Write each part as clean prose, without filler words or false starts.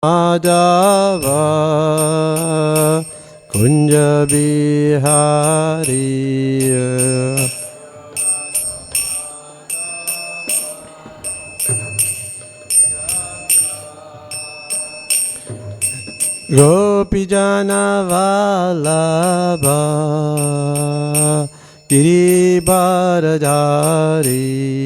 Madhava Kunja Bihari Gopijana Vallabha Giribaradhari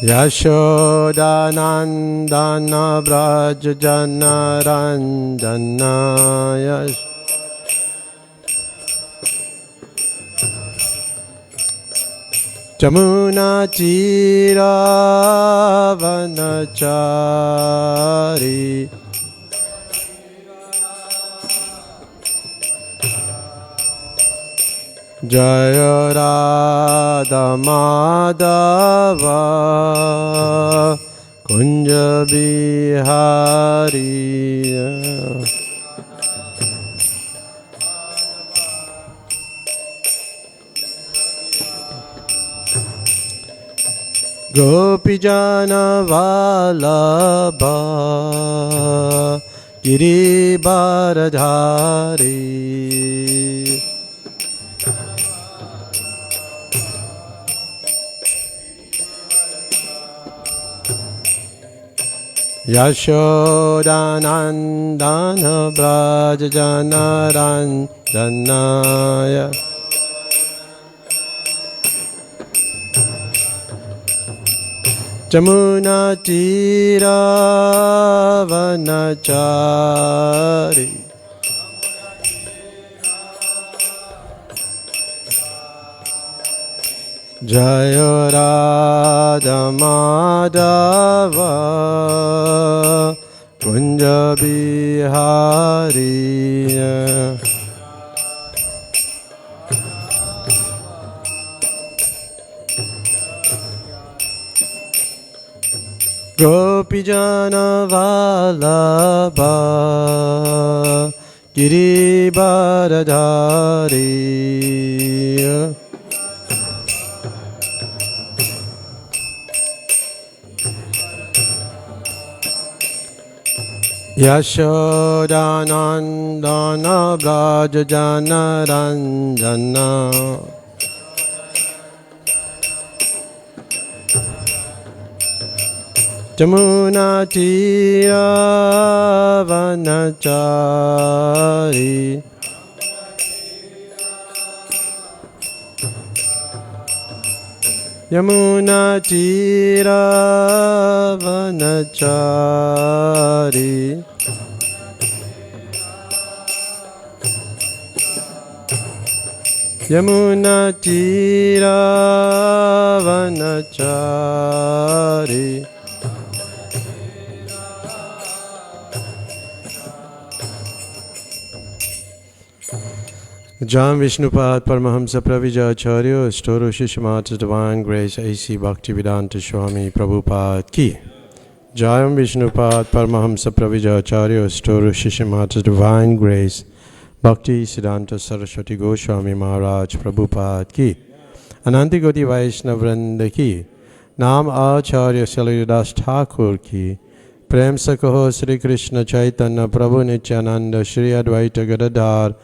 Yashodanandana Brajajana Ranjana Yash Jamuna Tira Vanachari Jaya Radha Madhava Kunja Bihari Gopijana Vallabha Giribaradhari Yashodanandana Brajajana Ranjana Jamuna Tira Vanachari Jaya Radha Madhava Kunja Bihari Gopijana Vallabha Giribaradhari Yashodanandana Brajajana Ranjana Jamuna Tira Vanachari Yamuna Tira Vanachari Yamuna Tira Vanachari Jam Vishnupad Paramahamsa Pravijacharya Storo Shishmata Divine Grace A.C. Bhaktivedanta Swami Prabhupada Ki Jam Vishnupad Paramahamsa Pravijacharya Storo Shishmata Divine Grace Bhakti Siddhanta Saraswati Goswami Maharaj Prabhupada Ki Anantigoti Vaishnavrinda Ki Nam Acharya Salidas Thakur Ki Prem Sakaho Sri Krishna Chaitanya Prabhu Nityananda Shri Advaita Gadadhar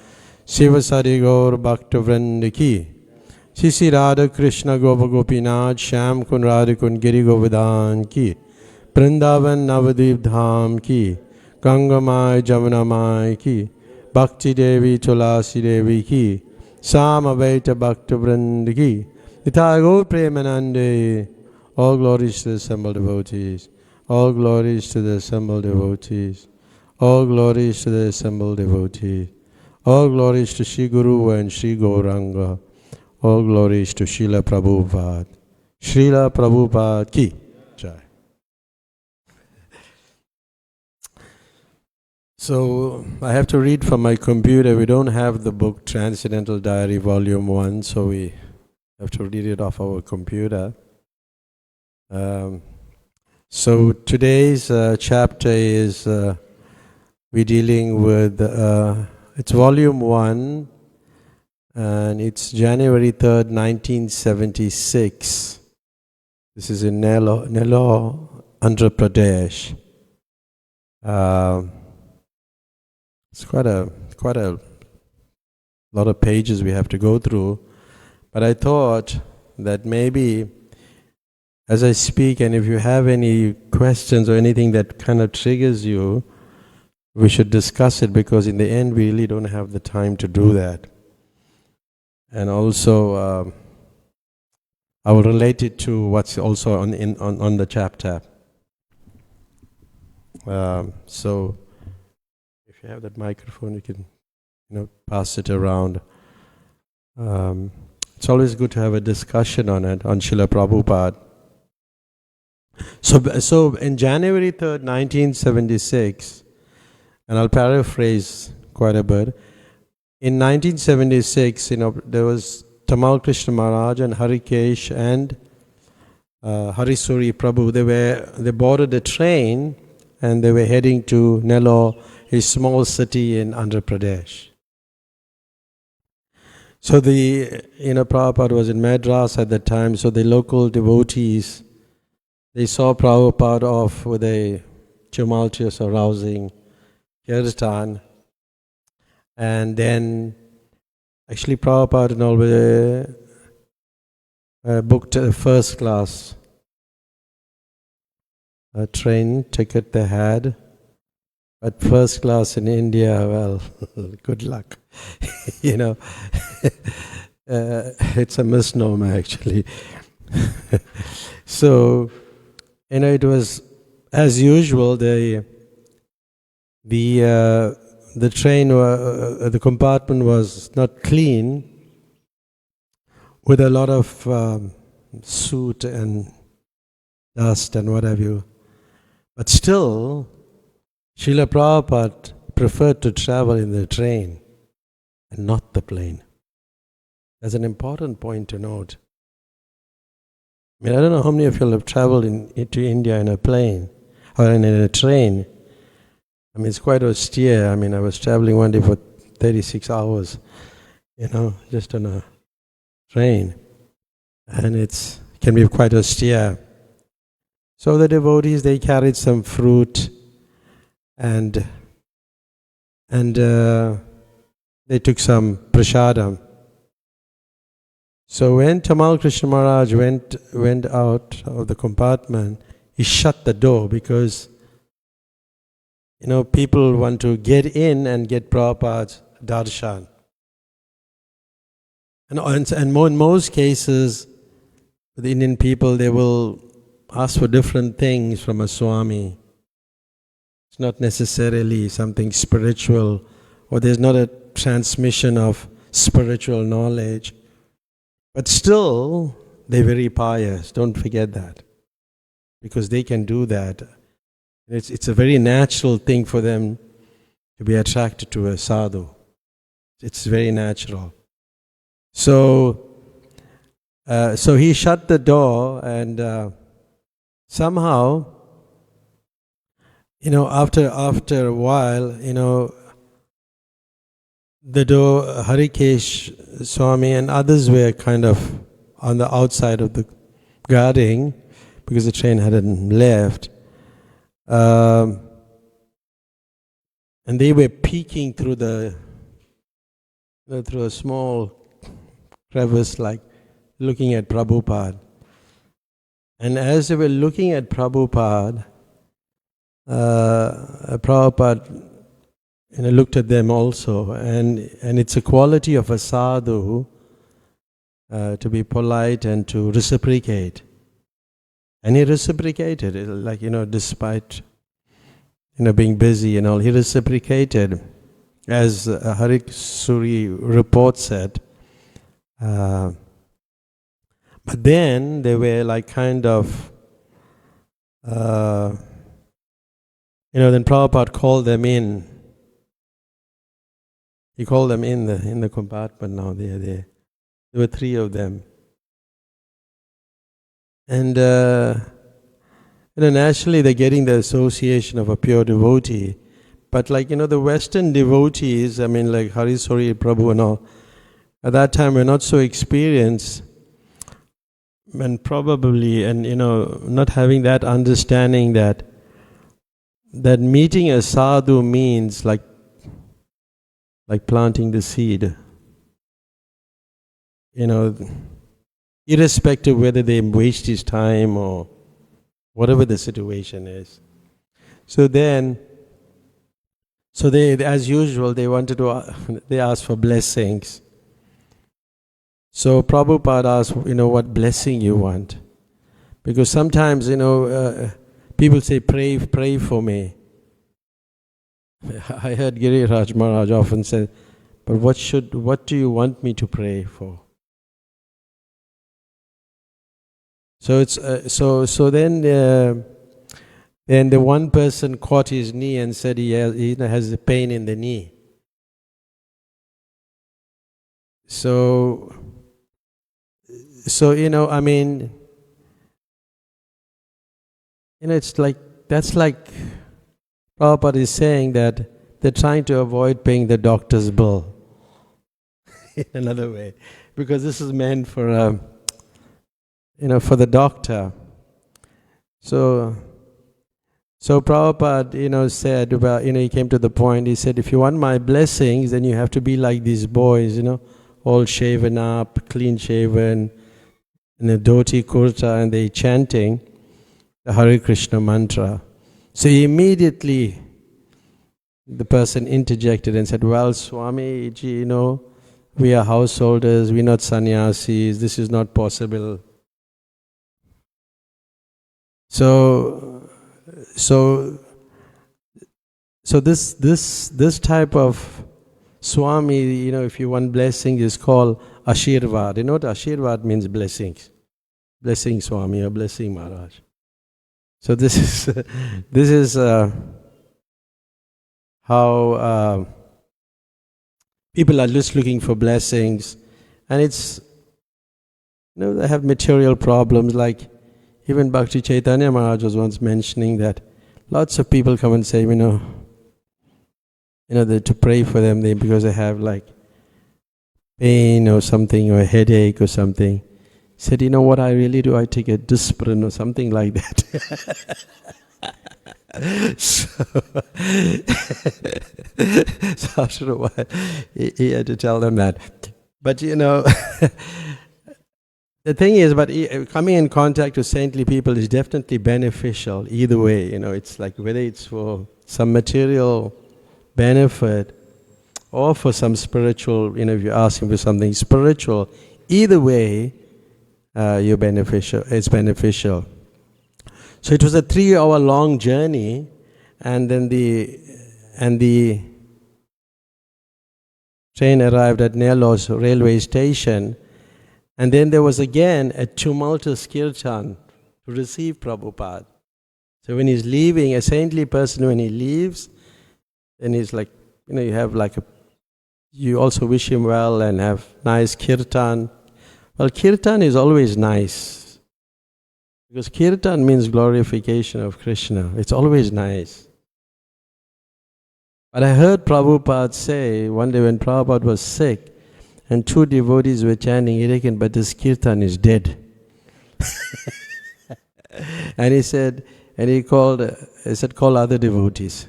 Sivasari Gaur Bhaktavrinda Ki Sisi Radha Krishna Gopa Gopinath Shyam Kun Radhikun Giri Govardhan Ki Vrindavan Navadip Dham Ki Ganga Mai Jamuna Mai Ki Bhakti Devi Tulasi Devi Ki Samaveta Bhaktavrinda Ki Nitai Gaur Premanande. All glories to the assembled devotees. All glories to the assembled devotees. All glories to the assembled devotees. All glories to Shri Guru and Shri Gauranga. All glories to Srila Prabhupada. Srila Prabhupada Ki Jai. So I have to read from my computer. We don't have the book Transcendental Diary Volume 1, so we have to read it off our computer. So today's chapter is we're dealing with it's Volume 1, And it's January 3rd, 1976. This is in Nellore, Andhra Pradesh. It's quite a lot of pages we have to go through. But I thought that maybe as I speak, and if you have any questions or anything that kind of triggers you, we should discuss it, because in the end we really don't have the time to do that. And also, I will relate it to what's also on the chapter. So, if you have that microphone, you can, pass it around. It's always good to have a discussion on it, on Srila Prabhupada. So in January 3rd, 1976, and I'll paraphrase quite a bit. In 1976, there was Tamal Krishna Maharaj and Harikesh and Harisuri Prabhu. They boarded a train and they were heading to Nellore, a small city in Andhra Pradesh. So Prabhupada was in Madras at that time, so the local devotees, they saw Prabhupada off with a tumultuous, arousing kirtan. And then, actually Prabhupada and all booked a first class train ticket they had. But first class in India, well, good luck. It's a misnomer actually. So, it was, as usual, the train, the compartment was not clean, with a lot of soot and dust and what have you. But still, Srila Prabhupada preferred to travel in the train and not the plane. That's an important point to note. I don't know how many of you have traveled into India in a plane or in a train. It's quite austere. I was traveling one day for 36 hours, just on a train. And it can be quite austere. So the devotees, they carried some fruit and they took some prasadam. So when Tamal Krishna Maharaj went out of the compartment, he shut the door because people want to get in and get Prabhupada's darshan. And in most cases, the Indian people, they will ask for different things from a Swami. It's not necessarily something spiritual, or there's not a transmission of spiritual knowledge. But still, they're very pious. Don't forget that. Because they can do that. It's a very natural thing for them to be attracted to a sadhu. It's very natural. So he shut the door, and somehow, after a while, the door, Harikesh Swami and others were kind of on the outside of the guarding because the train hadn't left. And they were peeking through through a small crevice, like looking at Prabhupada. And as they were looking at Prabhupada, Prabhupada looked at them also. And it's a quality of a sadhu to be polite and to reciprocate. And he reciprocated, despite being busy and all, he reciprocated, as Harisuri report said. But then they were then Prabhupada called them in. He called them in the compartment now. There were 3 of them. And naturally they're getting the association of a pure devotee. But the Western devotees, like Harisuri Prabhu and all, At that time, we're not so experienced, and probably, and not having that understanding that meeting a sadhu means like planting the seed. Irrespective whether they waste his time or whatever the situation is. So they, as usual, they asked for blessings. So Prabhupada asked, what blessing you want? Because sometimes, people say, pray for me. I heard Giriraj Maharaj often say, but what do you want me to pray for? So it's then the one person caught his knee and said he has a pain in the knee. So it's like, that's like Prabhupada is saying that they're trying to avoid paying the doctor's bill in another way, because this is meant for for the doctor. So Prabhupada, said about, he came to the point, he said, if you want my blessings, then you have to be like these boys, all shaven up, clean shaven, in a dhoti kurta, and they chanting the Hare Krishna mantra. So immediately the person interjected and said, well, Swami ji, we are householders, we're not sannyasis, this is not possible. So this type of Swami, if you want blessing, is called Ashirvad. You know what Ashirvad means? Blessings. Blessing Swami or blessing Maharaj. So this is how people are just looking for blessings, and it's they have material problems. Like even Bhakti Chaitanya Maharaj was once mentioning that lots of people come and say, to pray for them because they have like pain or something, or a headache or something. Said, what I really do? I take a dispirin or something like that. So after a while, he had to tell them that. But the thing is, coming in contact with saintly people is definitely beneficial either way. It's like whether it's for some material benefit or for some spiritual, if you're asking for something spiritual, either way, it's beneficial. So it was a 3-hour long journey, and then the train arrived at Nelos railway station, and then there was again a tumultuous kirtan to receive Prabhupada. So when he's leaving, a saintly person, when he leaves, then he's like, you have like you also wish him well and have nice kirtan. Well, kirtan is always nice, because kirtan means glorification of Krishna. It's always nice. But I heard Prabhupada say, one day when Prabhupada was sick, and 2 devotees were chanting, but this kirtan is dead. And he said, call other devotees.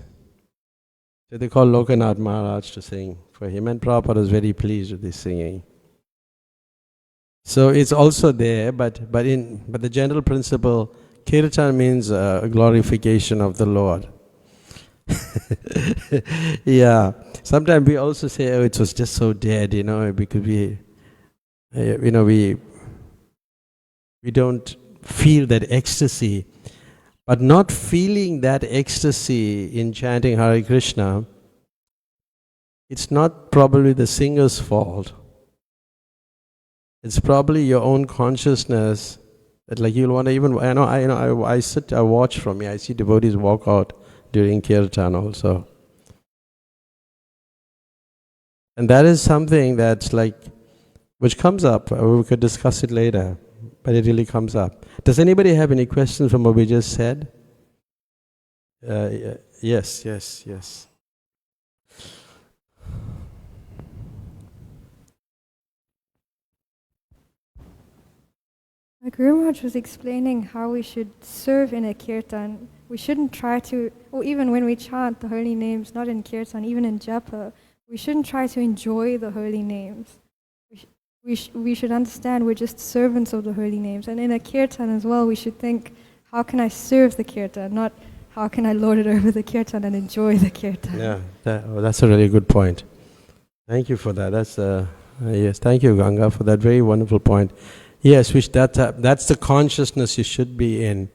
So they called Raghunath Maharaj to sing for him, and Prabhupada was very pleased with his singing. So it's also there, but the general principle, kirtan means glorification of the Lord. Yeah. Sometimes we also say, it was just so dead, because we don't feel that ecstasy. But not feeling that ecstasy in chanting Hare Krishna, it's not probably the singer's fault. It's probably your own consciousness that, like, you'll want to even. I watch from here. I see devotees walk out during kirtan also, and that is something that's like, which comes up. We could discuss it later, but it really comes up. Does anybody have any questions from what we just said? Yes. the Guru Maharaj was explaining how we should serve in a kirtan. We shouldn't try to, or even when we chant the holy names, not in kirtan, even in japa, we shouldn't try to enjoy the holy names. We should understand we're just servants of the holy names. And in a kirtan as well, we should think, how can I serve the kirtan, not how can I lord it over the kirtan and enjoy the kirtan. Yeah, that's a really good point. Thank you for that. Yes, thank you, Ganga, for that very wonderful point. Yes, that's the consciousness you should be in.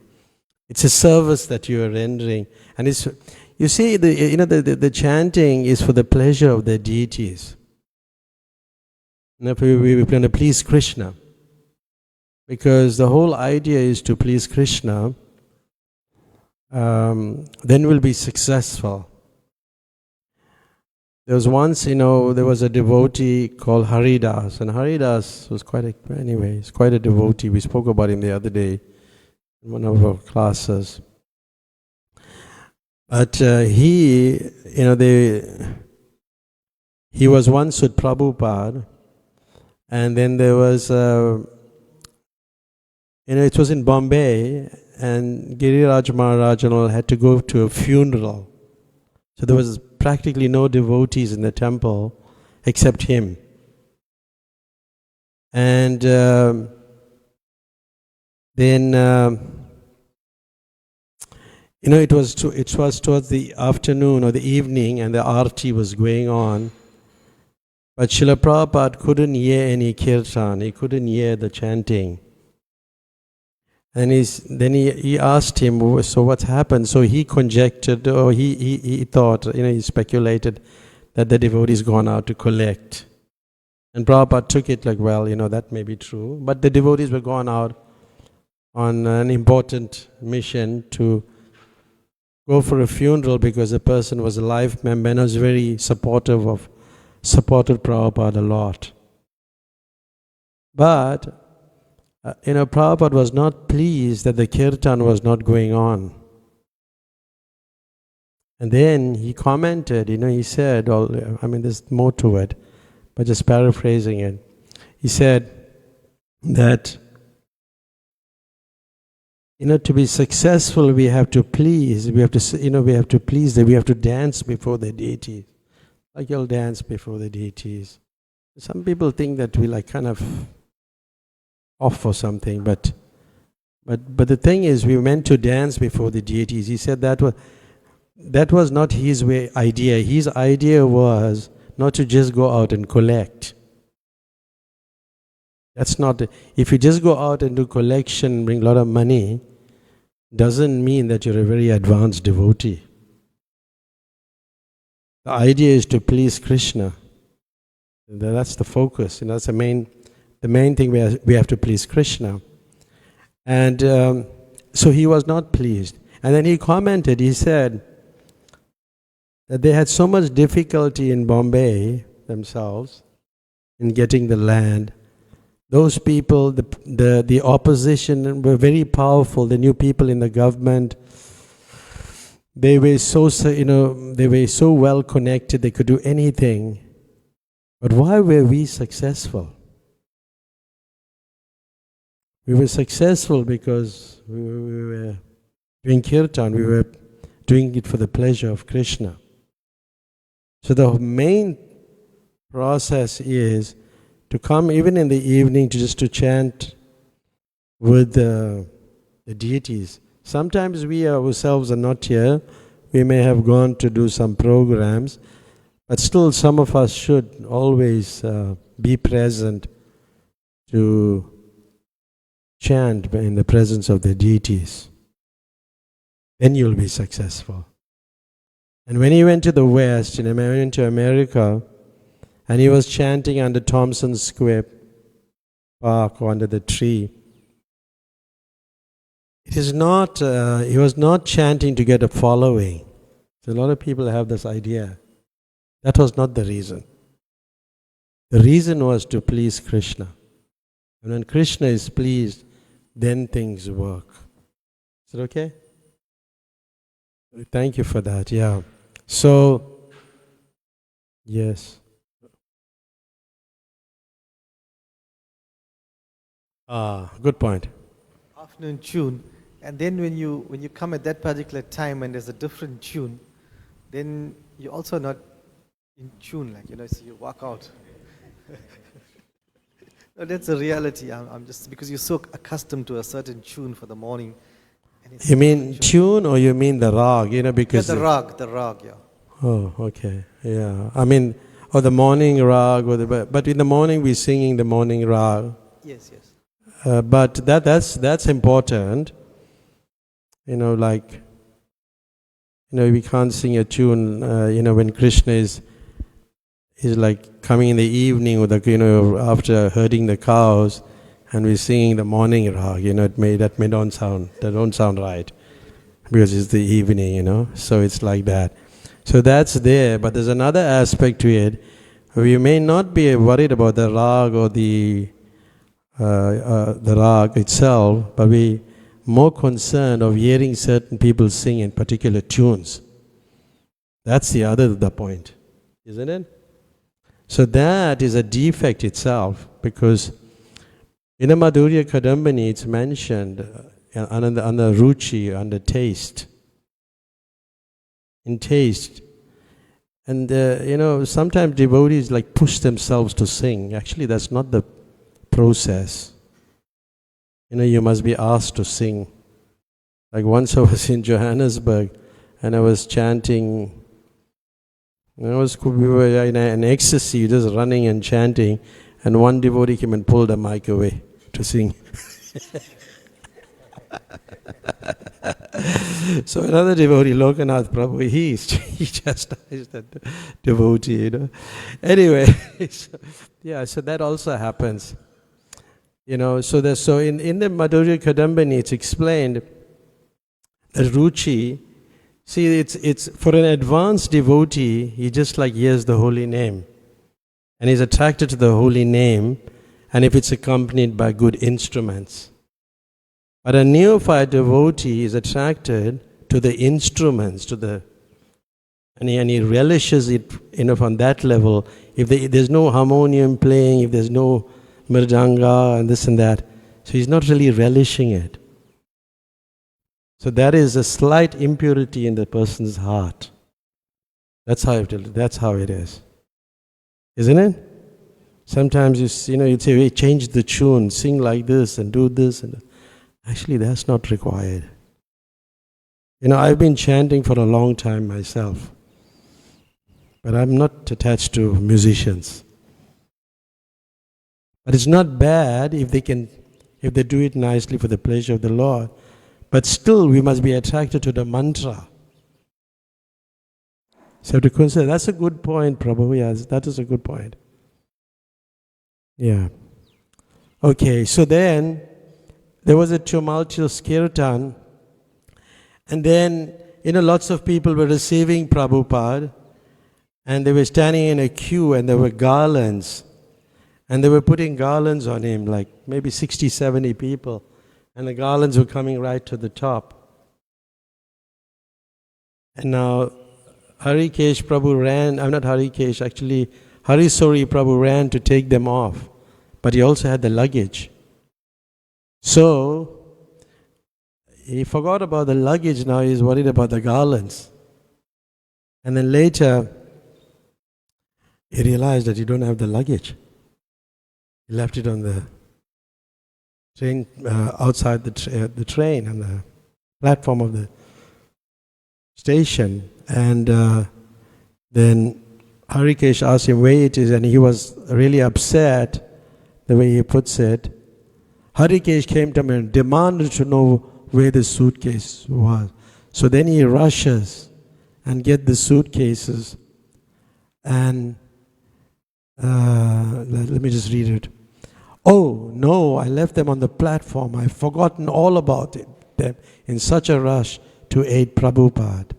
It's a service that you are rendering, and it's, you see, the chanting is for the pleasure of the deities. We're going to please Krishna, because the whole idea is to please Krishna. Then we'll be successful. There was once, there was a devotee called Haridas, and Haridas was quite a devotee. We spoke about him the other day in one of our classes. But he was once with Prabhupada, and then there was, it was in Bombay, and Giriraj Maharaj and all had to go to a funeral. So there was practically no devotees in the temple except him. And then, it was towards the afternoon or the evening, and the arti was going on. But Srila Prabhupada couldn't hear any kirtan, he couldn't hear the chanting. And then he asked him, so what's happened? So he conjectured, or he thought, he speculated that the devotee's gone out to collect. And Prabhupada took it like, well, that may be true. But the devotees were gone out on an important mission to go for a funeral, because the person was a life member and was very supported Prabhupada a lot. But Prabhupada was not pleased that the kirtan was not going on. And then he commented, he said, there's more to it, but just paraphrasing it. He said that, to be successful, we have to please, we have to dance before the deities. Like you'll dance before the deities. Some people think that we kind of off or something, but the thing is, we meant to dance before the deities. He said that was not his idea. His idea was not to just go out and collect. That's not. If you just go out and do collection, bring a lot of money, doesn't mean that you're a very advanced devotee. The idea is to please Krishna. That's the focus. That's the main thing. We have to please Krishna. And so he was not pleased. And then he commented, he said that they had so much difficulty in Bombay themselves in getting the land. Those people, the opposition were very powerful. The new people in the government, they were so well connected, they could do anything. But why were we successful? We were successful because we were doing kirtan, we were doing it for the pleasure of Krishna. So the main process is to come even in the evening to chant with the deities. Sometimes we ourselves are not here. We may have gone to do some programs, but still some of us should always be present to chant in the presence of the deities. Then you'll be successful. And when he went to the West, went to America, and he was chanting under Thompson Square Park or under the tree, he was not chanting to get a following. So a lot of people have this idea. That was not the reason. The reason was to please Krishna. And when Krishna is pleased, then things work. Is it okay? Thank you for that, yeah. So, yes. Good point. afternoon tune, and then when you come at that particular time and there's a different tune, then you're also not in tune, so you walk out. No, that's a reality. I'm just, because you're so accustomed to a certain tune for the morning. And it's You mean tune or you mean the rag? Because the rag, yeah. Oh, okay, yeah. I mean, or the morning rag, but in the morning we're singing the morning rag. Yes. But that's important. We can't sing a tune. When Krishna is like coming in the evening with after herding the cows, and we're singing the morning rag. That don't sound right, because it's the evening. So it's like that. So that's there. But there's another aspect to it. We may not be worried about the rag or the rag itself, but we more concerned of hearing certain people sing in particular tunes. That's the point, isn't it? So that is a defect itself, because in the Madhurya Kadambini it's mentioned under ruchi, under taste. In taste. And sometimes devotees push themselves to sing. Actually, that's not the process. You must be asked to sing. Like once I was in Johannesburg and I was chanting. We were in an ecstasy, just running and chanting, and one devotee came and pulled the mic away to sing. So another devotee, Raghunath Prabhu, he chastised that devotee, Anyway, so that also happens. So in the Madhurya Kadambini, it's explained that ruchi, see, it's for an advanced devotee, he just hears the holy name, and he's attracted to the holy name, and if it's accompanied by good instruments. But a neophyte devotee is attracted to the instruments, and he relishes it, on that level. If there's no harmonium playing, if there's no mridanga and this and that, so he's not really relishing it. So there is a slight impurity in the person's heart. That's how it is, isn't it? Sometimes you'd say, hey, change the tune, sing like this and do this, and actually that's not required. I've been chanting for a long time myself, but I'm not attached to musicians. But it's not bad if they do it nicely for the pleasure of the Lord. But still, we must be attracted to the mantra. So to consider, that's a good point, Prabhu. Yes, that is a good point. Yeah. Okay, so then there was a tumultuous kirtan, and then lots of people were receiving Prabhupada, and they were standing in a queue, and there were garlands, and they were putting garlands on him, like maybe 60, 70 people. And the garlands were coming right to the top. And now Harikesh Prabhu Harisori Prabhu ran to take them off. But he also had the luggage. So he forgot about the luggage, now he's worried about the garlands. And then later he realized that he don't have the luggage. He left it on the train, outside the train, on the platform of the station. And then Harikesh asked him where it is, and he was really upset the way he puts it. Harikesh came to him and demanded to know where the suitcase was. So then he rushes and gets the suitcases, and let me just read it. Oh, no, I left them on the platform. I've forgotten all about them in such a rush to aid Prabhupada.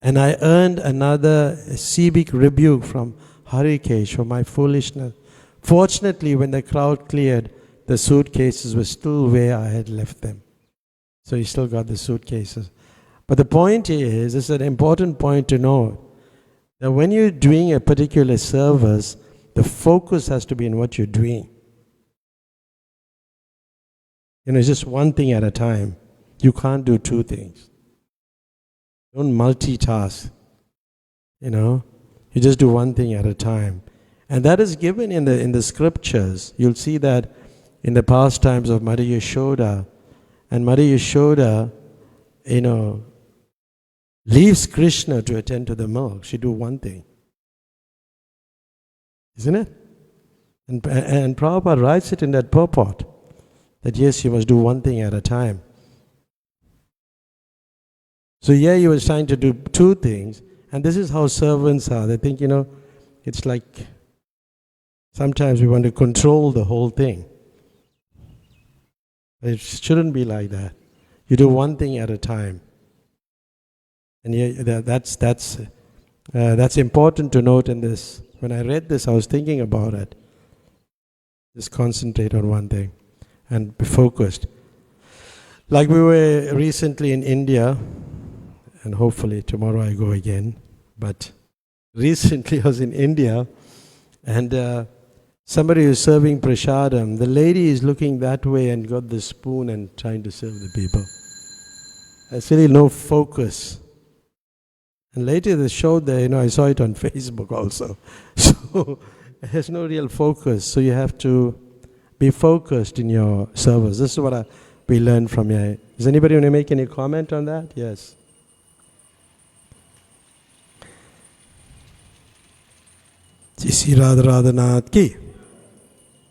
And I earned another civic rebuke from Harikesh for my foolishness. Fortunately, when the crowd cleared, the suitcases were still where I had left them. So he still got the suitcases. But the point is, it's an important point to note, that when you're doing a particular service, the focus has to be in what you're doing. It's just one thing at a time. You can't do two things. Don't multitask. You just do one thing at a time. And that is given in the scriptures. You'll see that in the pastimes of Mother Yashoda. And Mother Yashoda, leaves Krishna to attend to the milk. She do one thing. Isn't it? And Prabhupada writes it in that purport, that yes, you must do one thing at a time. So here he was trying to do two things, and this is how servants are. They think, it's like sometimes we want to control the whole thing. But it shouldn't be like that. You do one thing at a time. And that's important to note in this. When I read this, I was thinking about it. Just concentrate on one thing and be focused. Like we were recently in India, and hopefully tomorrow I go again. But recently I was in India, and somebody was serving prasadam. The lady is looking that way and got the spoon and trying to serve the people. There's really no focus. And later they showed there, I saw it on Facebook also. So there's no real focus. So you have to be focused in your service. This is what we learned from here. Does anybody want to make any comment on that? Yes. Jisi Raghunath ki.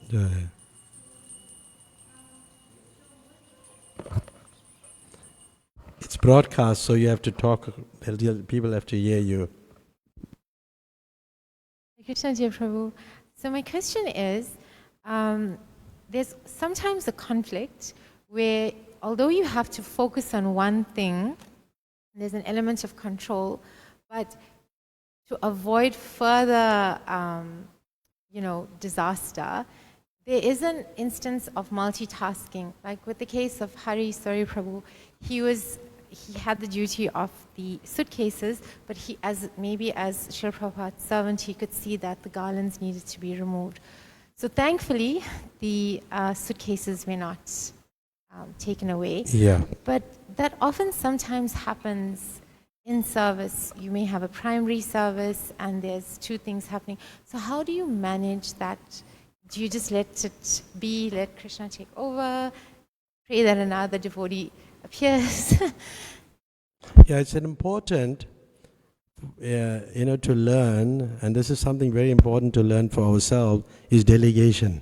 Jai. It's broadcast, so you have to talk. People have to hear you. Krishna Dear Prabhu. So my question is, there's sometimes a conflict where although you have to focus on one thing, there's an element of control, but to avoid further, disaster, there is an instance of multitasking. Like with the case of Hari Sari Prabhu, he had the duty of the suitcases, but as Srila Prabhupada's servant, he could see that the garlands needed to be removed. So thankfully, the suitcases were not taken away. Yeah. But that often sometimes happens in service. You may have a primary service and there's two things happening. So how do you manage that? Do you just let it be, let Krishna take over, pray that another devotee appears? Yeah, it's important, to learn, and this is something very important to learn for ourselves, is delegation.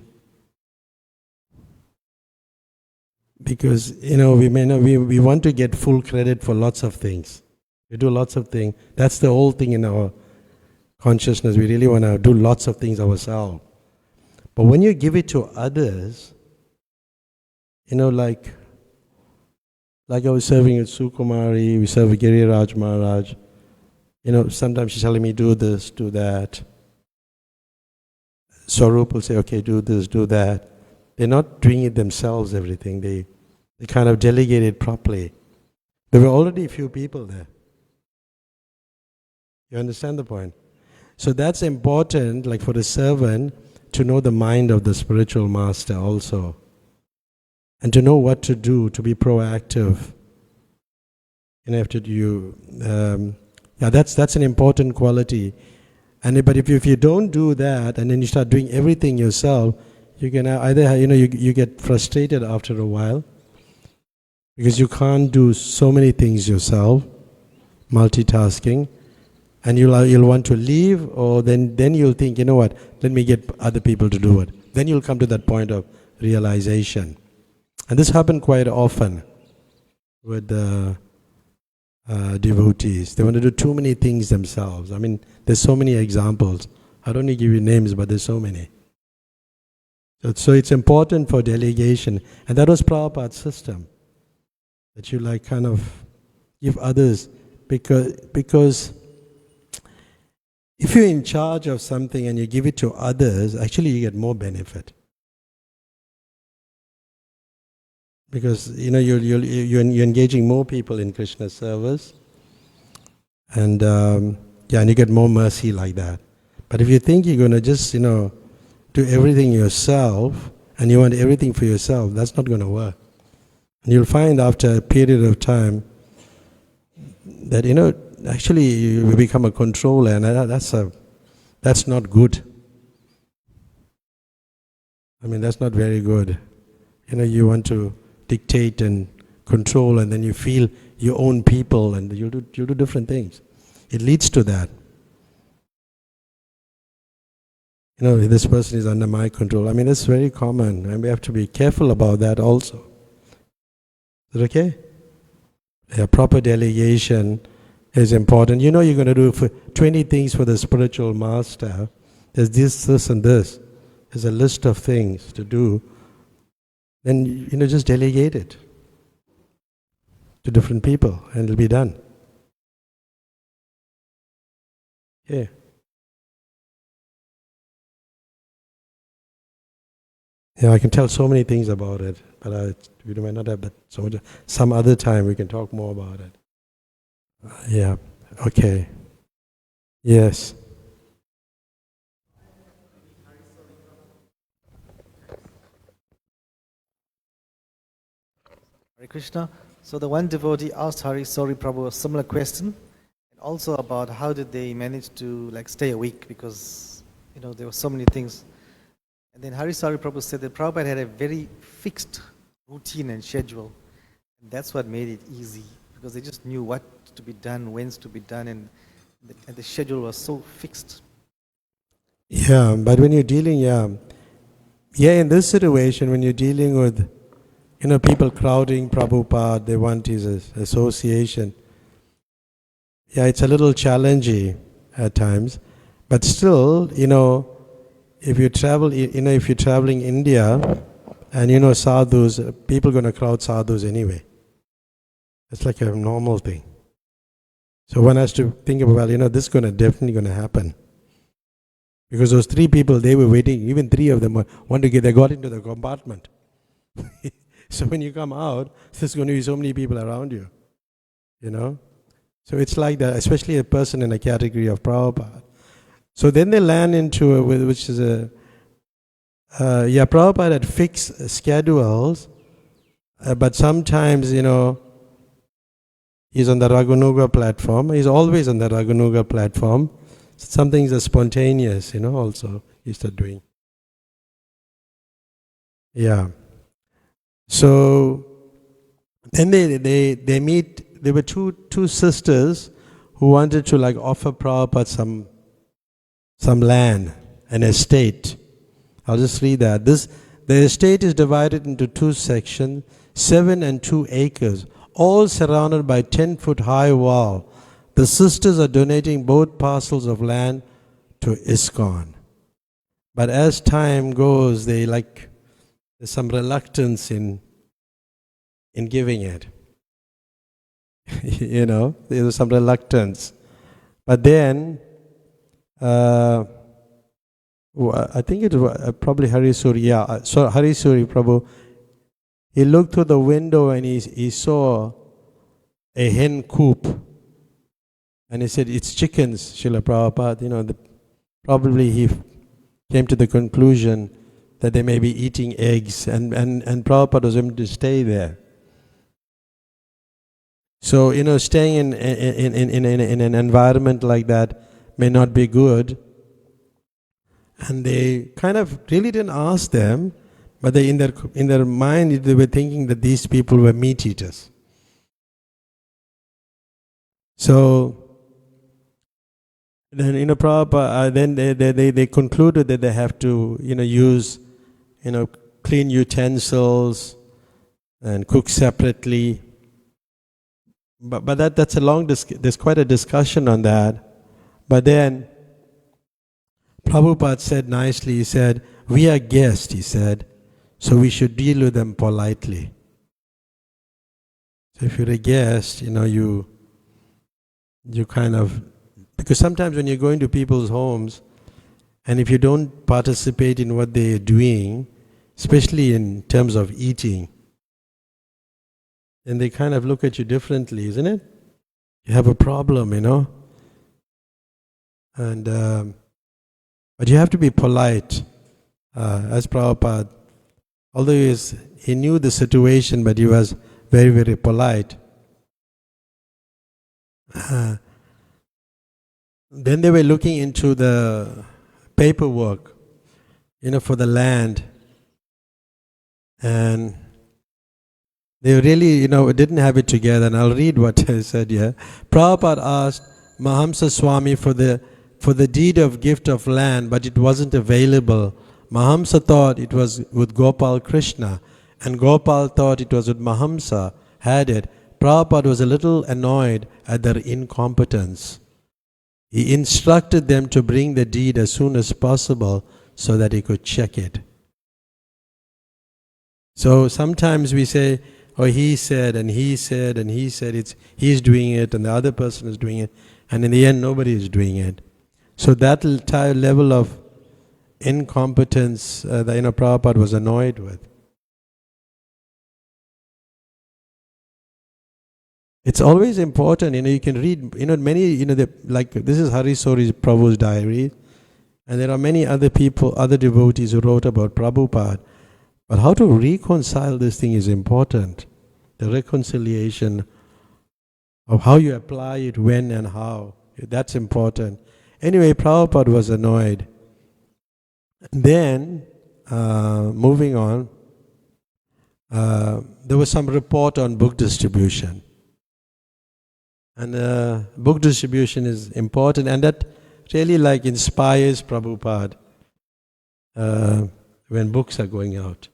Because, we want to get full credit for lots of things. We do lots of things. That's the whole thing in our consciousness. We really want to do lots of things ourselves. But when you give it to others, like I was serving with Sukumari, we serve with Giriraj Maharaj. Sometimes she's telling me, do this, do that. Swarup will say, okay, do this, do that. They're not doing it themselves, everything. They kind of delegate it properly. There were already a few people there. You understand the point? So that's important, like for the servant, to know the mind of the spiritual master also. And to know what to do, to be proactive. That's an important quality. But if you don't do that, and then you start doing everything yourself, you can either, you get frustrated after a while, because you can't do so many things yourself, multitasking, and you'll want to leave, or then you'll think, what, let me get other people to do it. Then you'll come to that point of realization. And this happened quite often with devotees. They want to do too many things themselves. There's so many examples. I don't need to give you names, but there's so many. So it's important for delegation. And that was Prabhupada's system. That you kind of give others, because if you're in charge of something and you give it to others, actually you get more benefit. Because you're engaging more people in Krishna's service, and and you get more mercy like that. But if you think you're going to just do everything yourself, and you want everything for yourself, that's not going to work. And you'll find after a period of time that, actually you become a controller, and that's not good. I mean, that's not very good. You want to dictate and control, and then you feel you own people, and you'll do different things. It leads to that. This person is under my control. I mean, that's very common, and we have to be careful about that also. Is it okay? Yeah, proper delegation is important. You're going to do 20 things for the spiritual master. There's this, and this. There's a list of things to do. Then, just delegate it to different people, and it'll be done. Yeah. I can tell so many things about it, but we might not have that so much. Some other time we can talk more about it. Yeah. Okay. Yes. Hare Krishna. So the one devotee asked Hari Sori Prabhu a similar question, and also about how did they manage to stay awake, because there were so many things. And then Hari Sori Prabhu said that Prabhupada had a very fixed routine and schedule, and that's what made it easy, because they just knew what to be done, when's to be done, and the schedule was so fixed. Yeah, but when you're dealing, in this situation, when you're dealing with people crowding Prabhupada, they want his association. Yeah, it's a little challenging at times, but still, if you travel, if you're traveling India, and sadhus, people are going to crowd sadhus anyway. It's like a normal thing. So one has to think about, this is definitely going to happen. Because those 3 people, they were waiting, even 3 of them they got into the compartment. So when you come out, there's going to be so many people around you, So it's like that, especially a person in a category of Prabhupada. So then they land into which is Prabhupada had fixed schedules, but sometimes, he's on the Raghunath platform. He's always on the Raghunath platform. Some things are spontaneous, also he started doing. Yeah. So then they meet. There were two sisters who wanted to offer Prabhupada some land, an estate. I'll just read that. The estate is divided into 2 sections, 7 and 2 acres, all surrounded by 10-foot high wall. The sisters are donating both parcels of land to ISKCON. But as time goes, there's some reluctance in giving it. There's some reluctance. But then, I think it was probably Hari Suri. Yeah, so Hari Suri Prabhu, he looked through the window and he saw a hen coop. And he said, it's chickens, Srila Prabhupada. Probably he came to the conclusion that they may be eating eggs, and Prabhupada was able to stay there. So, staying in an environment like that may not be good. And they kind of really didn't ask them, but they in their mind they were thinking that these people were meat eaters. So then Prabhupada, then they concluded that they have to use clean utensils and cook separately. But that's a long there's quite a discussion on that. But then Prabhupada said nicely, he said, we are guests, he said, so we should deal with them politely. So if you're a guest, you kind of, because sometimes when you're going to people's homes, and if you don't participate in what they're doing, especially in terms of eating, then they kind of look at you differently, isn't it? You have a problem, And but you have to be polite, as Prabhupada. Although he knew the situation, but he was very, very polite. Then they were looking into the paperwork, for the land. And they really, didn't have it together. And I'll read what they said here. Prabhupada asked Mahamsa Swami for the deed of gift of land, but it wasn't available. Mahamsa thought it was with Gopal Krishna, and Gopal thought it was with Mahamsa, had it. Prabhupada was a little annoyed at their incompetence. He instructed them to bring the deed as soon as possible so that he could check it. So sometimes we say, oh, he said, and he said, and he said, he's doing it, and the other person is doing it, and in the end, nobody is doing it. So that entire level of incompetence that Prabhupada was annoyed with. It's always important, you can read, many, like this is Hari Sori Prabhu's diary, and there are many other people, other devotees who wrote about Prabhupada. But how to reconcile this thing is important. The reconciliation of how you apply it, when and how, that's important. Anyway, Prabhupada was annoyed. Then, moving on, there was some report on book distribution. And book distribution is important, and that really inspires Prabhupada when books are going out.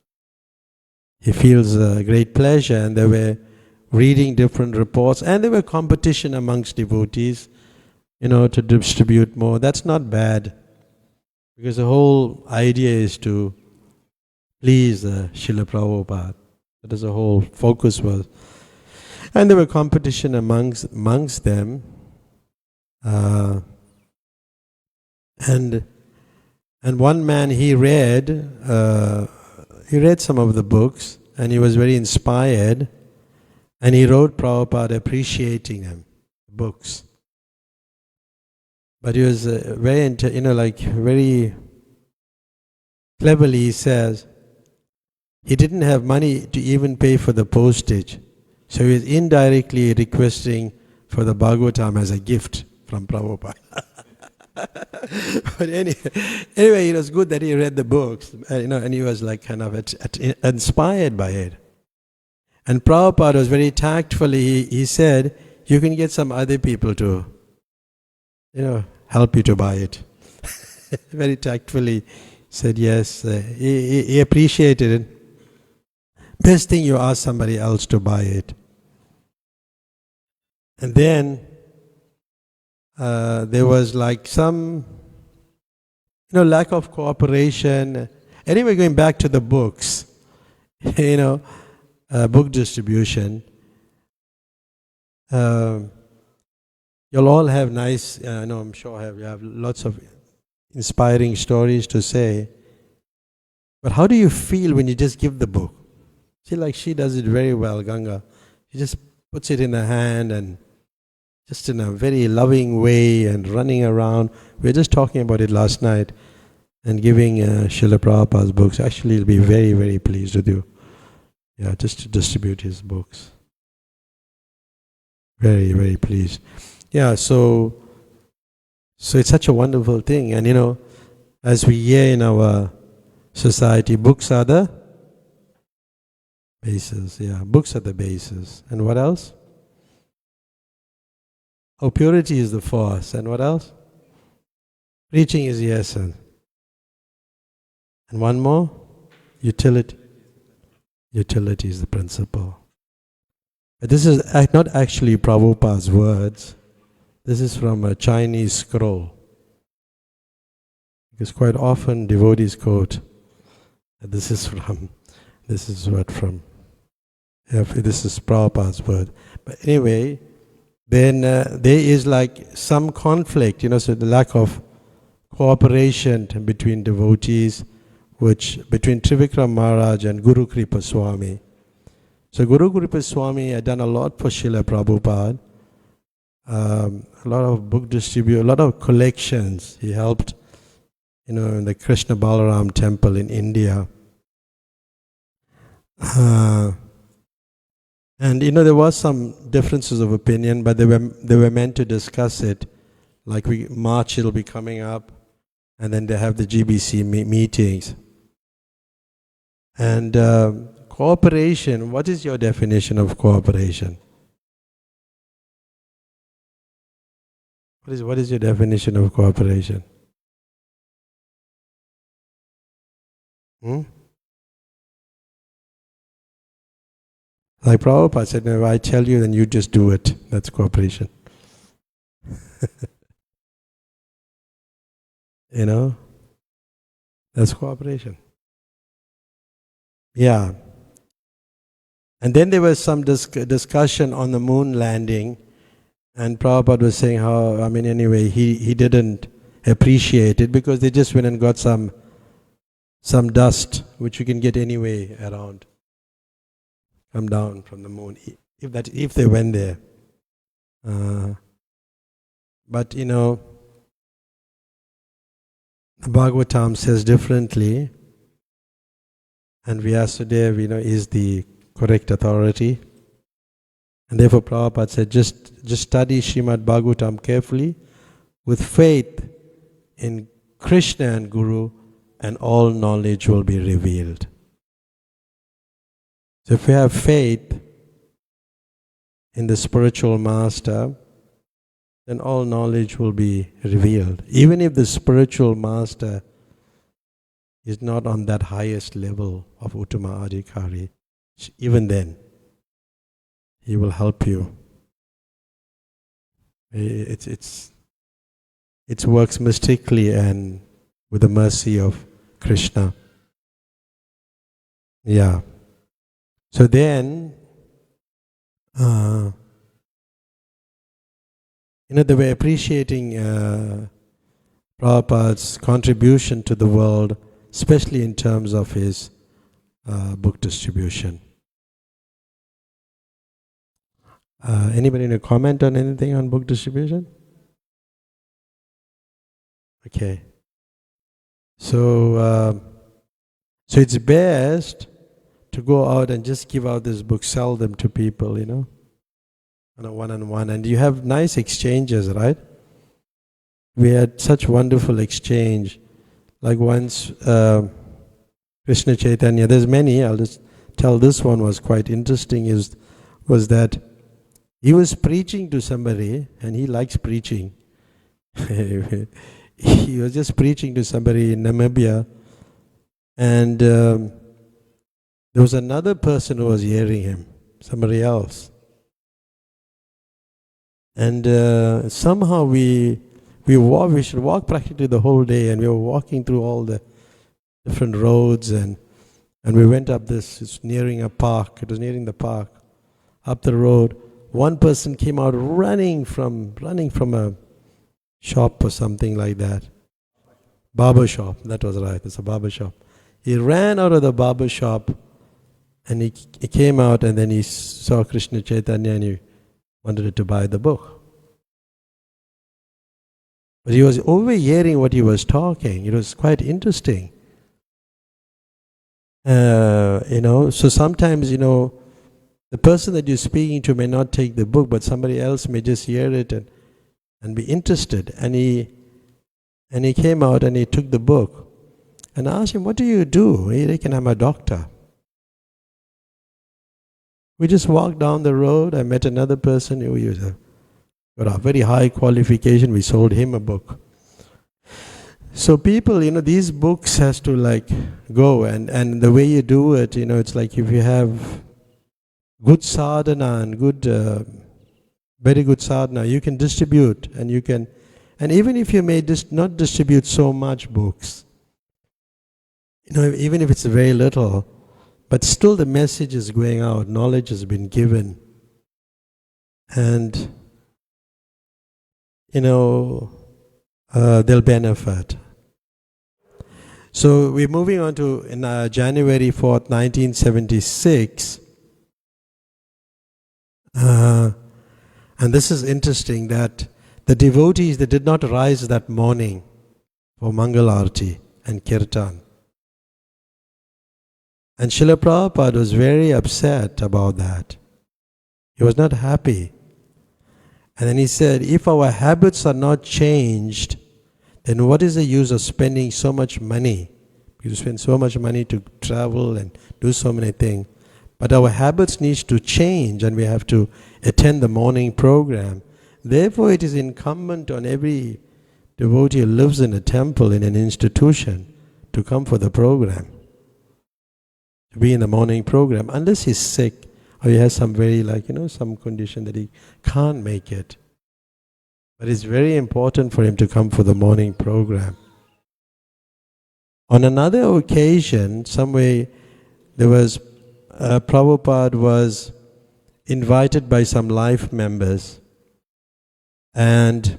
He feels great pleasure, and they were reading different reports, and there were competition amongst devotees, to distribute more. That's not bad, because the whole idea is to please Srila Prabhupada. That is the whole focus was. And there were competition amongst them. And one man, he read some of the books, and he was very inspired, and he wrote Prabhupada appreciating them, books. But he was very cleverly, he says, he didn't have money to even pay for the postage. So he was indirectly requesting for the Bhagavatam as a gift from Prabhupada. But anyway, it was good that he read the books, and he was inspired by it. And Prabhupada was very tactfully, he said, you can get some other people to, help you to buy it. Very tactfully said yes. He appreciated it. Best thing you ask somebody else to buy it. And then there was some, lack of cooperation. Anyway, going back to the books, book distribution. You'll all have nice, I'm sure you have lots of inspiring stories to say. But how do you feel when you just give the book? See, she does it very well, Ganga. She just puts it in her hand and just in a very loving way and running around. We were just talking about it last night and giving Srila Prabhupada's books. Actually, he'll be very, very pleased with you. Yeah, just to distribute his books. Very, very pleased. Yeah, so it's such a wonderful thing. And as we hear in our society, books are the basis. Yeah, books are the basis. And what else? Oh, purity is the force. And what else? Preaching is the essence. And one more? Utility. Utility is the principle. But this is not actually Prabhupada's words. This is from a Chinese scroll. Because quite often devotees quote, this is Prabhupada's word. But anyway, then there is some conflict, so the lack of cooperation between devotees, between Trivikram Maharaj and Guru Kripa Swami. So Guru Kripa Swami had done a lot for Srila Prabhupada. A lot of book distribution, a lot of collections. He helped, in the Krishna Balaram temple in India. And And there was some differences of opinion, but they were meant to discuss it. Like March it'll be coming up, and then they have the GBC meetings. And cooperation, what is your definition of cooperation? What is your definition of cooperation? Like Prabhupada said, if I tell you, then you just do it. That's cooperation. That's cooperation. Yeah. And then there was some discussion on the moon landing, and Prabhupada was saying how, anyway, he didn't appreciate it because they just went and got some dust, which you can get anyway around. Come down from the moon, if they went there. But the Bhagavatam says differently, and Vyasadeva, is the correct authority. And therefore Prabhupada said, just study Srimad Bhagavatam carefully, with faith in Krishna and Guru, and all knowledge will be revealed. So if we have faith in the spiritual master, then all knowledge will be revealed. Even if the spiritual master is not on that highest level of Uttama Adhikari, even then, he will help you. It works mystically and with the mercy of Krishna. Yeah. So then, they were appreciating Prabhupada's contribution to the world, especially in terms of his book distribution. Anybody in a comment on anything on book distribution? Okay. So it's best to go out and just give out this book, sell them to people, on a one-on-one. And you have nice exchanges, right? We had such wonderful exchange. Like once, Krishna Chaitanya, there's many, I'll just tell this one was quite interesting, was that he was preaching to somebody, and he likes preaching. He was just preaching to somebody in Namibia, and there was another person who was hearing him, somebody else. And somehow we should walk practically the whole day, and we were walking through all the different roads, and we went up it's nearing a park, it was nearing the park, up the road. One person came out running from a shop or something like that. Barber shop, that was right, it's a barber shop. He ran out of the barber shop, and he came out, and then he saw Krishna Chaitanya, and he wanted to buy the book. But he was overhearing what he was talking. It was quite interesting. So sometimes, the person that you're speaking to may not take the book, but somebody else may just hear it and be interested. And he came out and he took the book. And I asked him, what do you do? He reckon I'm a doctor. We just walked down the road. I met another person who got a very high qualification. We sold him a book. So people, these books has to go, and the way you do it, it's like if you have good sadhana and very good sadhana, you can distribute, and even if you may not distribute so much books, even if it's very little, but still the message is going out, knowledge has been given. And, they'll benefit. So we're moving on to January 4th, 1976. And this is interesting that the devotees, they did not rise that morning for Mangalarti and Kirtan. And Srila Prabhupada was very upset about that. He was not happy. And then he said, if our habits are not changed, then what is the use of spending so much money? You spend so much money to travel and do so many things. But our habits need to change, and we have to attend the morning program. Therefore, it is incumbent on every devotee who lives in a temple, in an institution, to come for the program, to be in the morning program, unless he's sick or he has some very, some condition that he can't make it. But it's very important for him to come for the morning program. On another occasion, Prabhupada was invited by some life members, and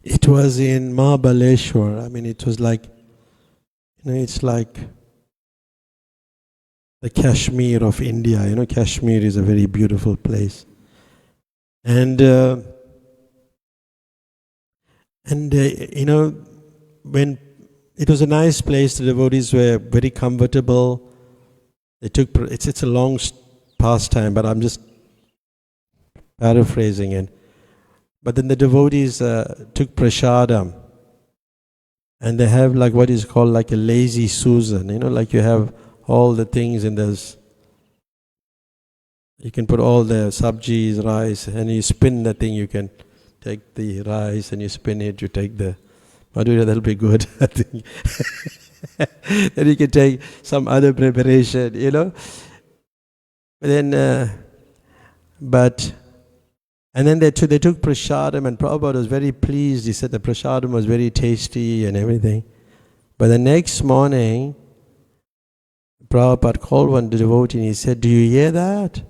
it was in Mahabaleshwar. I mean, it was like, it's like the Kashmir of India. Kashmir is a very beautiful place. And when it was a nice place, the devotees were very comfortable. It's a long pastime, but I'm just paraphrasing it. But then the devotees took prasadam, and they have like what is called like a lazy Susan. Like you have all the things in this. You can put all the sabjis, rice, and you spin the thing. You can take the rice and you spin it. You take the madhurya, that'll be good, I think. Then you can take some other preparation, But then, and then they took prasadam, and Prabhupada was very pleased. He said the prasadam was very tasty and everything. But the next morning, Prabhupada called one devotee and he said, "Do you hear that?"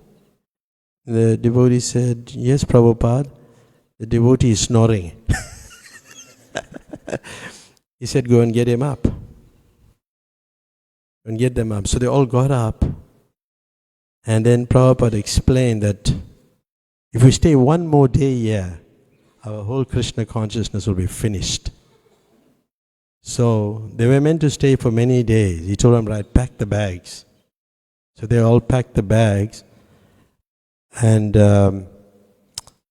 The devotee said, "Yes, Prabhupada." The devotee is snoring. He said, "Go and get him up. Go and get them up." So they all got up. And then Prabhupada explained that if we stay one more day here, our whole Krishna consciousness will be finished. So they were meant to stay for many days. He told them, right, pack the bags. So they all packed the bags. And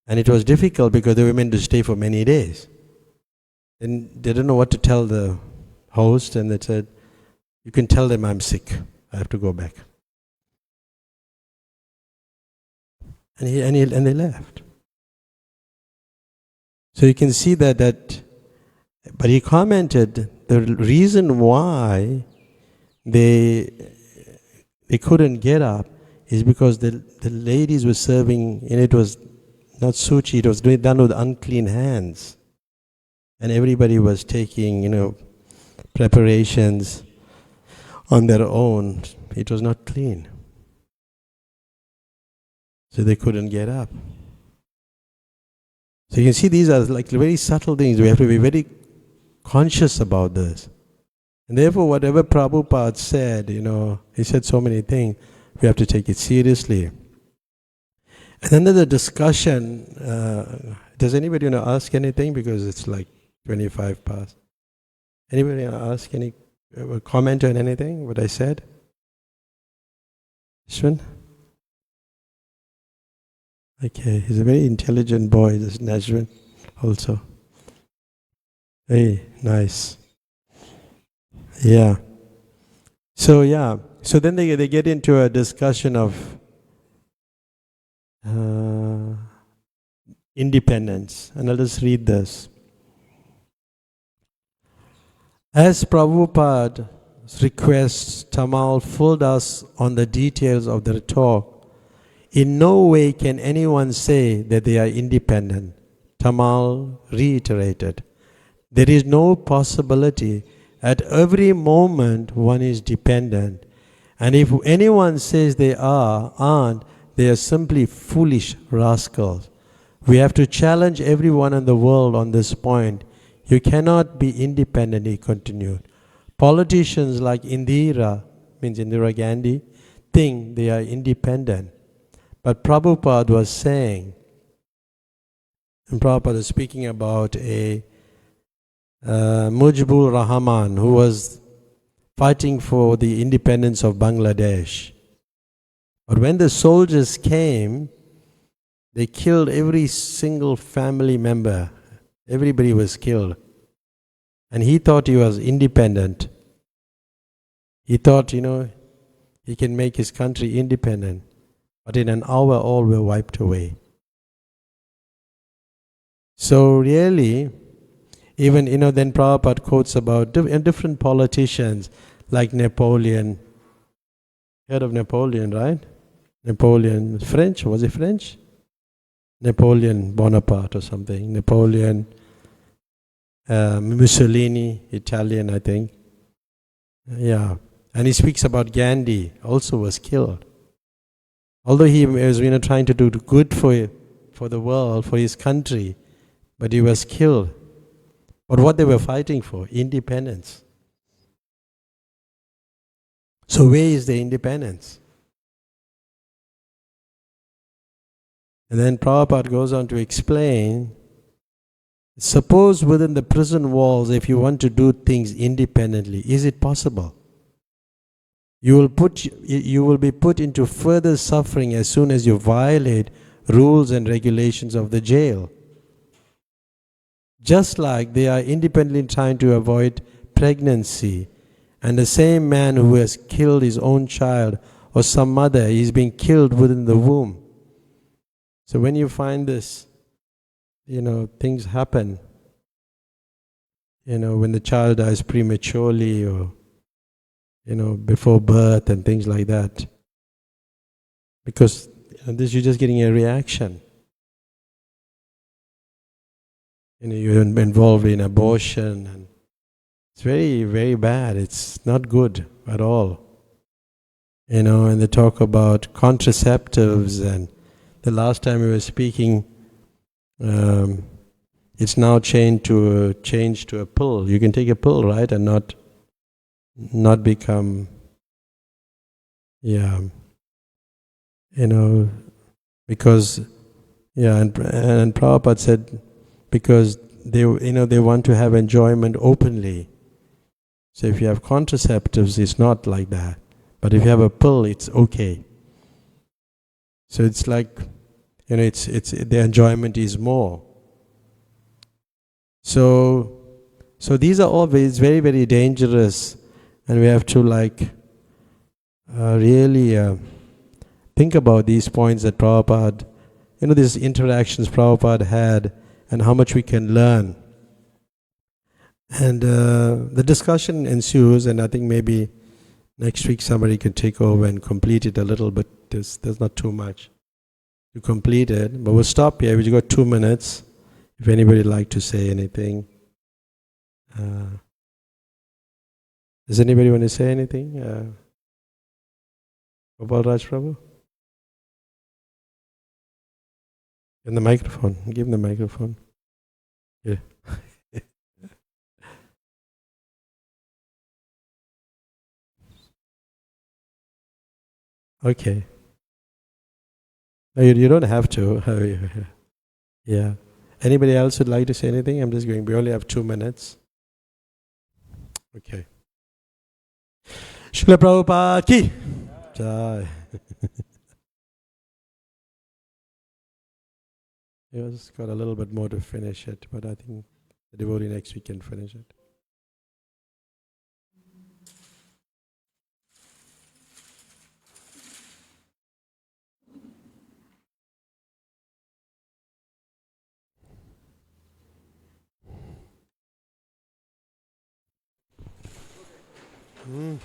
it was difficult because they were meant to stay for many days. And they didn't know what to tell the host, and they said, "You can tell them I'm sick. I have to go back." And they left. So you can see that, but he commented the reason why they couldn't get up is because the ladies were serving, and it was not suchi, it was done with unclean hands. And everybody was taking, preparations on their own. It was not clean. So they couldn't get up. So you can see these are like very subtle things. We have to be very conscious about this. And therefore, whatever Prabhupada said, he said so many things, we have to take it seriously. And then there's a discussion. Does anybody want to ask anything? Because it's like 25 past. Anybody want to ask any comment on anything, what I said? Ashwin? Okay, he's a very intelligent boy, this Ashwin also. Hey, nice. Yeah. So then they get into a discussion of independence. And I'll just read this. As Prabhupada's requests, Tamal fooled us on the details of their talk. In no way can anyone say that they are independent. Tamal reiterated. There is no possibility. At every moment one is dependent. And if anyone says they aren't, they are simply foolish rascals. We have to challenge everyone in the world on this point. You cannot be independent, he continued. Politicians like Indira Gandhi, think they are independent. But Prabhupada was saying, and Prabhupada is speaking about a Mujibur Rahman who was fighting for the independence of Bangladesh. But when the soldiers came, they killed every single family member. Everybody was killed. And he thought he was independent. He thought, he can make his country independent. But in an hour, all were wiped away. So really, even, then Prabhupada quotes about different politicians like Napoleon. Heard of Napoleon, right? Napoleon, French, was it French? Napoleon Bonaparte or something. Napoleon, Mussolini, Italian, I think. Yeah. And he speaks about Gandhi, also was killed. Although he was trying to do good for the world, for his country, but he was killed. But what they were fighting for? Independence. So where is the independence? And then Prabhupada goes on to explain, suppose within the prison walls, if you want to do things independently, is it possible? You will be put into further suffering as soon as you violate rules and regulations of the jail. Just like they are independently trying to avoid pregnancy, and the same man who has killed his own child or some mother is being killed within the womb. So when you find this, things happen, when the child dies prematurely or, before birth and things like that. Because this, you're just getting a reaction. You're involved in abortion, and it's very, very bad. It's not good at all. And they talk about contraceptives, and the last time we were speaking, it's now changed to a pill. You can take a pill, right, and not become, because, and Prabhupada said, because they want to have enjoyment openly. So if you have contraceptives, it's not like that. But if you have a pill, it's okay. So it's like, it's the enjoyment is more. So these are always very, very dangerous, and we have to really think about these points that Prabhupada, these interactions Prabhupada had, and how much we can learn. And the discussion ensues, and I think maybe next week somebody can take over and complete it a little bit. There's not too much to complete it, but we'll stop here. We've got 2 minutes. If anybody would like to say anything. Does anybody want to say anything? Gopal Raj Prabhu? In the microphone. Give him the microphone. Yeah. Okay. No, you don't have to. Yeah. Anybody else would like to say anything? I'm just going. We only have 2 minutes. Okay. Srila Prabhupada ki jai. You just got a little bit more to finish it, but I think the devotee next week can finish it. Mm.